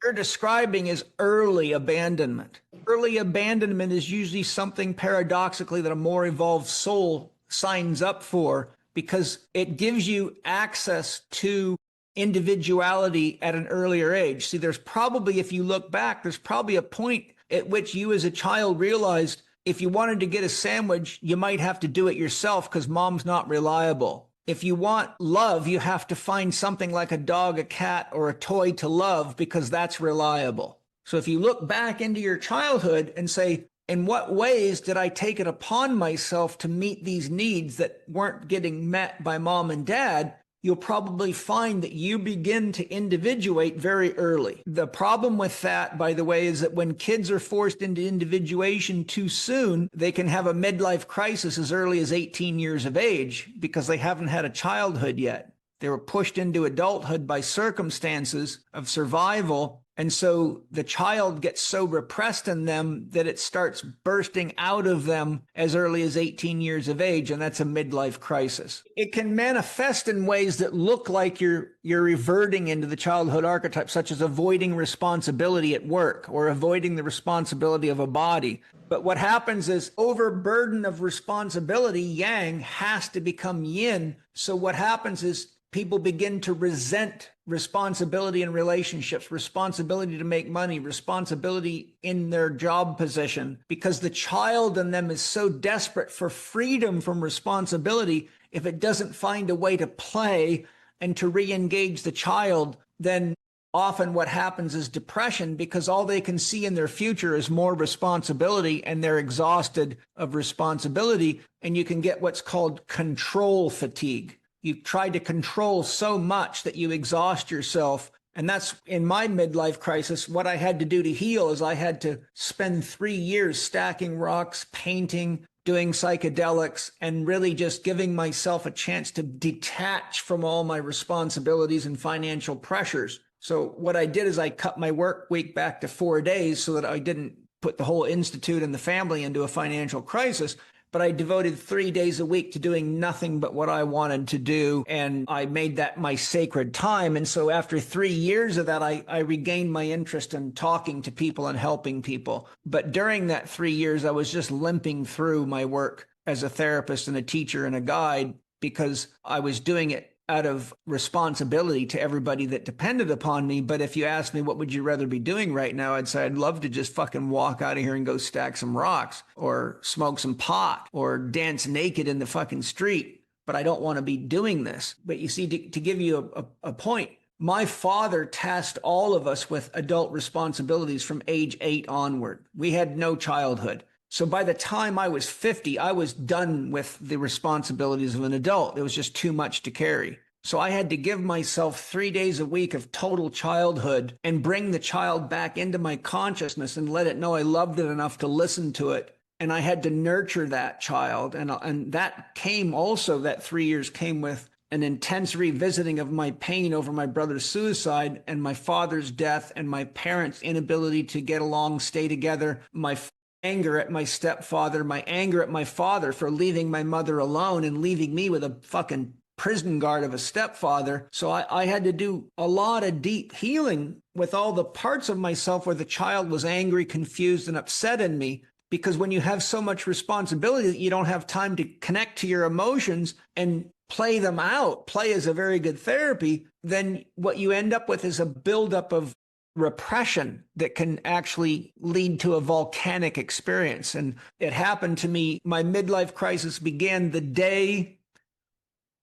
you're describing is early abandonment. Early abandonment is usually something paradoxically that a more evolved soul signs up for because it gives you access to individuality at an earlier age. See, there's probably, if you look back, there's probably a point at which you as a child realized if you wanted to get a sandwich, you might have to do it yourself because mom's not reliable. If you want love, you have to find something like a dog, a cat, or a toy to love because that's reliable. So if you look back into your childhood and say, in what ways did I take it upon myself to meet these needs that weren't getting met by mom and dad? You'll probably find that you begin to individuate very early. The problem with that, by the way, is that when kids are forced into individuation too soon, they can have a midlife crisis as early as 18 years of age because they haven't had a childhood yet. They were pushed into adulthood by circumstances of survival. And so the child gets so repressed in them that it starts bursting out of them as early as 18 years of age. And that's a midlife crisis. It can manifest in ways that look like you're reverting into the childhood archetype, such as avoiding responsibility at work or avoiding the responsibility of a body. But what happens is overburden of responsibility, yang, has to become yin. So what happens is people begin to resent responsibility in relationships, responsibility to make money, responsibility in their job position, because the child in them is so desperate for freedom from responsibility. If it doesn't find a way to play and to re-engage the child, then often what happens is depression, because all they can see in their future is more responsibility and they're exhausted of responsibility. And you can get what's called control fatigue. You've tried to control so much that you exhaust yourself. And that's in my midlife crisis. What I had to do to heal is I had to spend 3 years stacking rocks, painting, doing psychedelics, and really just giving myself a chance to detach from all my responsibilities and financial pressures. So what I did is I cut my work week back to 4 days so that I didn't put the whole institute and the family into a financial crisis. But I devoted 3 days a week to doing nothing but what I wanted to do. And I made that my sacred time. And so after 3 years of that, I regained my interest in talking to people and helping people. But during that 3 years, I was just limping through my work as a therapist and a teacher and a guide because I was doing it out of responsibility to everybody that depended upon me. But if you ask me, what would you rather be doing right now? I'd say I'd love to just fucking walk out of here and go stack some rocks or smoke some pot or dance naked in the fucking street. But I don't want to be doing this. But you see, to give you a point, my father tasked all of us with adult responsibilities from age 8 onward. We had no childhood. So by the time I was 50, I was done with the responsibilities of an adult. It was just too much to carry. So I had to give myself 3 days a week of total childhood and bring the child back into my consciousness and let it know I loved it enough to listen to it. And I had to nurture that child. And that came also, that 3 years came with an intense revisiting of my pain over my brother's suicide and my father's death and my parents' inability to get along, stay together, my anger at my stepfather, my anger at my father for leaving my mother alone and leaving me with a fucking prison guard of a stepfather. So I had to do a lot of deep healing with all the parts of myself where the child was angry, confused, and upset in me. Because when you have so much responsibility that you don't have time to connect to your emotions and play them out, play is a very good therapy, then what you end up with is a buildup of repression that can actually lead to a volcanic experience. And it happened to me. My midlife crisis began the day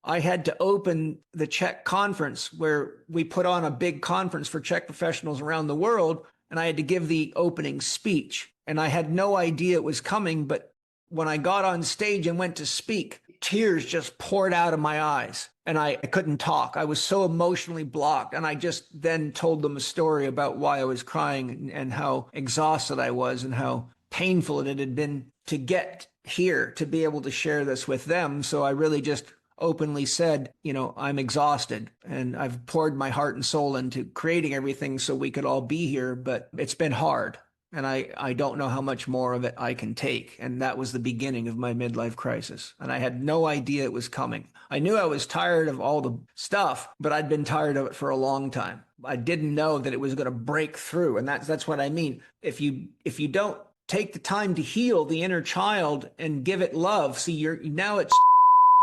I had to open the Chek conference, where we put on a big conference for Chek professionals around the world. And I had to give the opening speech. And I had no idea it was coming. But when I got on stage and went to speak, tears just poured out of my eyes. And I couldn't talk. I was so emotionally blocked. And I just then told them a story about why I was crying and how exhausted I was and how painful it had been to get here, to be able to share this with them. So I really just openly said, you know, I'm exhausted and I've poured my heart and soul into creating everything so we could all be here, but it's been hard. And I don't know how much more of it I can take. And that was the beginning of my midlife crisis. And I had no idea it was coming. I knew I was tired of all the stuff, but I'd been tired of it for a long time. I didn't know that it was going to break through. And that's what I mean. If you don't take the time to heal the inner child and give it love, see, now it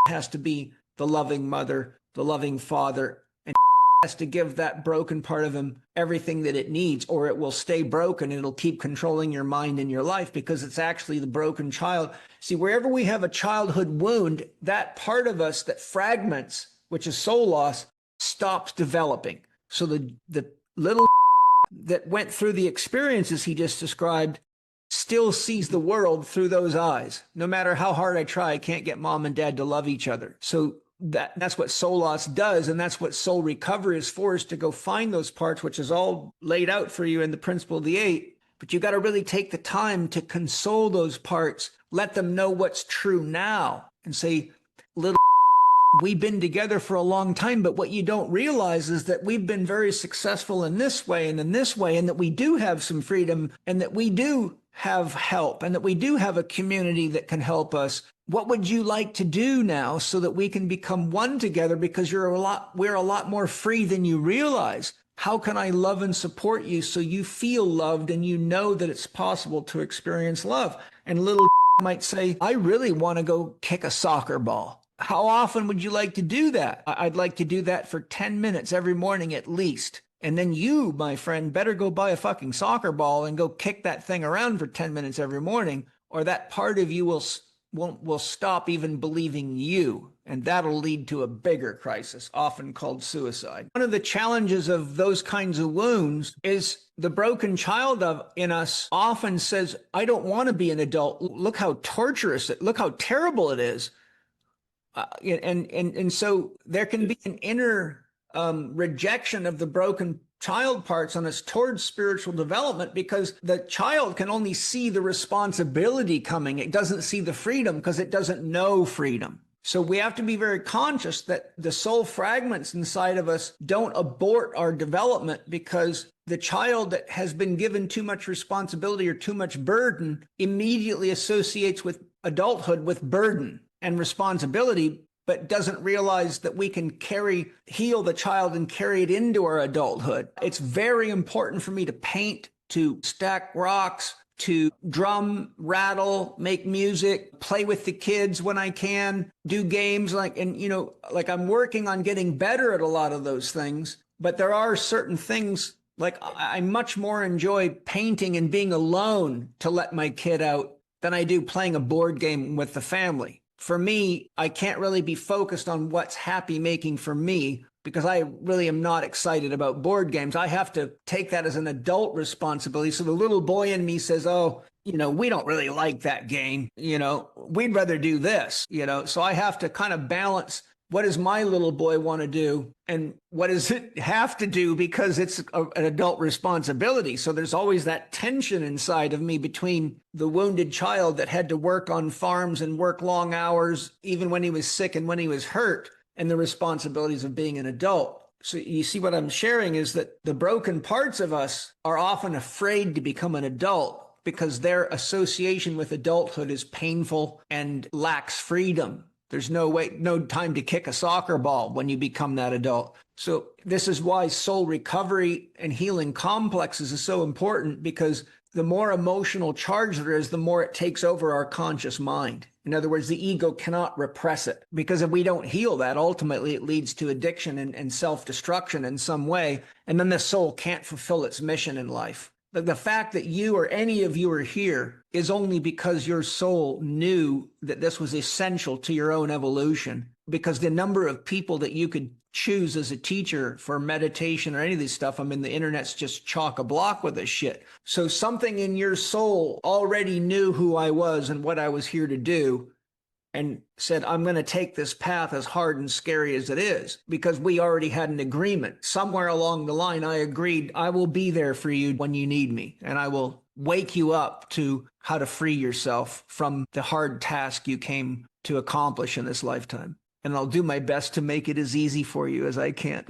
has to be the loving mother, the loving father, and has to give that broken part of him everything that it needs, or it will stay broken and it'll keep controlling your mind and your life, because it's actually the broken child. See, wherever we have a childhood wound, that part of us that fragments, which is soul loss, stops developing. So the little that went through the experiences he just described still sees the world through those eyes. No matter how hard I try, I can't get mom and dad to love each other. So that's what soul loss does, and that's what soul recovery is for, is to go find those parts, which is all laid out for you in the Principle of the Eight. But you got to really take the time to console those parts, let them know what's true now, and say, little, we've been together for a long time, but what you don't realize is that we've been very successful in this way and in this way, and that we do have some freedom, and that we do have help, and that we do have a community that can help us. What would you like to do now so that we can become one together? Because we're a lot more free than you realize. How can I love and support you so you feel loved and you know that it's possible to experience love? And little might say, I really want to go kick a soccer ball. How often would you like to do that? I'd like to do that for 10 minutes every morning at least. And then you, my friend, better go buy a fucking soccer ball and go kick that thing around for 10 minutes every morning, or that part of you will stop even believing you. And that'll lead to a bigger crisis, often called suicide. One of the challenges of those kinds of wounds is the broken child in us often says, I don't want to be an adult. Look how torturous look how terrible it is. And so there can be an inner rejection of the broken child parts on us towards spiritual development, because the child can only see the responsibility coming. It doesn't see the freedom because it doesn't know freedom. So we have to be very conscious that the soul fragments inside of us don't abort our development, because the child that has been given too much responsibility or too much burden immediately associates with adulthood with burden and responsibility, but doesn't realize that we can heal the child and carry it into our adulthood. It's very important for me to paint, to stack rocks, to drum, rattle, make music, play with the kids when I can, do games, like I'm working on getting better at a lot of those things. But there are certain things, like I much more enjoy painting and being alone to let my kid out than I do playing a board game with the family. For me, I can't really be focused on what's happy making for me, because I really am not excited about board games. I have to take that as an adult responsibility. So the little boy in me says, oh, we don't really like that game. We'd rather do this, so I have to kind of balance, what does my little boy want to do and what does it have to do, because it's an adult responsibility. So there's always that tension inside of me between the wounded child that had to work on farms and work long hours, even when he was sick and when he was hurt, and the responsibilities of being an adult. So you see, what I'm sharing is that the broken parts of us are often afraid to become an adult because their association with adulthood is painful and lacks freedom. There's no time to kick a soccer ball when you become that adult. So this is why soul recovery and healing complexes is so important, because the more emotional charge there is, the more it takes over our conscious mind. In other words, the ego cannot repress it, because if we don't heal that, ultimately it leads to addiction and self-destruction in some way. And then the soul can't fulfill its mission in life. The fact that you or any of you are here is only because your soul knew that this was essential to your own evolution, because the number of people that you could choose as a teacher for meditation or any of this stuff, the internet's just chock-a-block with this shit. So something in your soul already knew who I was and what I was here to do, and said, I'm going to take this path as hard and scary as it is, because we already had an agreement. Somewhere along the line, I agreed, I will be there for you when you need me, and I will wake you up to how to free yourself from the hard task you came to accomplish in this lifetime. And I'll do my best to make it as easy for you as I can.